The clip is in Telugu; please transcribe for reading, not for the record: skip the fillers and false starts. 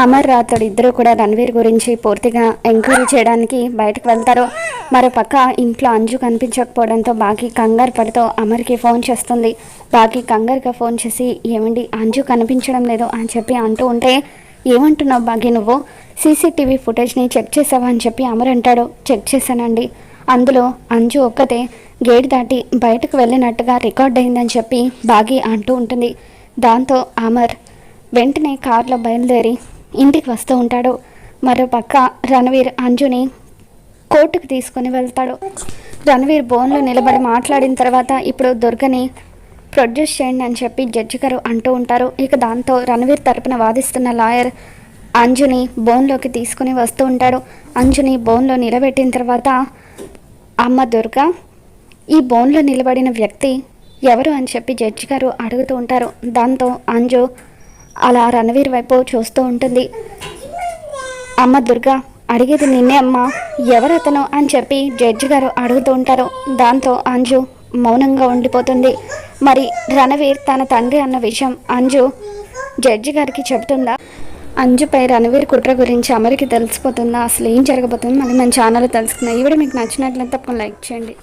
అమర్ రాథోడ్ ఇద్దరు కూడా రణవీర్ గురించి పూర్తిగా ఎంక్వైరీ చేయడానికి బయటకు వెళ్తారు. మరోపక్క ఇంట్లో అంజు కనిపించకపోవడంతో బాగా కంగారు పడుతూ అమర్కి ఫోన్ చేస్తుంది. బాగా కంగారుగా ఫోన్ చేసి ఏమండి అంజు కనిపించడం లేదు అని చెప్పి అంటూ ఉంటే, ఏమంటున్నావు బాగి, నువ్వు సీసీటీవీ ఫుటేజ్ని చెక్ చేసావా అని చెప్పి అమర్ అంటాడు. చెక్ చేశానండి, అందులో అంజు ఒక్కతే గేట్ దాటి బయటకు వెళ్ళినట్టుగా రికార్డ్ అయిందని చెప్పి బాగి అంటూ ఉంటుంది. దాంతో అమర్ వెంటనే కారులో బయలుదేరి ఇంటికి వస్తూ ఉంటాడు. మరోపక్క రణవీర్ అంజుని కోర్టుకు తీసుకొని వెళ్తాడు. రణవీర్ బోన్లో నిలబడి మాట్లాడిన తర్వాత ఇప్పుడు దుర్గని ప్రొడ్యూస్ చేయండి అని చెప్పి జడ్జి గారు అంటూ ఉంటారు. ఇక దాంతో రణవీర్ తరపున వాదిస్తున్న లాయర్ అంజుని బోన్లోకి తీసుకుని వస్తూ ఉంటాడు. అంజుని బోన్లో నిలబెట్టిన తర్వాత, అమ్మ దుర్గా, ఈ బోన్లో నిలబడిన వ్యక్తి ఎవరు అని చెప్పి జడ్జి గారు అడుగుతూ ఉంటారు. దాంతో అంజు అలా రణవీర్ వైపు చూస్తూ ఉంటుంది. అమ్మ దుర్గా, అడిగేది నిన్నే అమ్మా, ఎవరతను అని చెప్పి జడ్జి గారు అడుగుతూ ఉంటారు. దాంతో అంజు మౌనంగా ఉండిపోతుంది. మరి రణవీర్ తన తండ్రి అన్న విషయం అంజు జడ్జి గారికి చెబుతుందా? అంజుపై రణవీర్ కుట్ర గురించి అమర్కి తెలిసిపోతుందా? అసలు ఏం జరగబోతుందో మళ్ళీ మన ఛానల్లో తెలుసుకుందాం. ఈ వీడియో మీకు నచ్చినట్లయితే తప్పకుండా లైక్ చేయండి.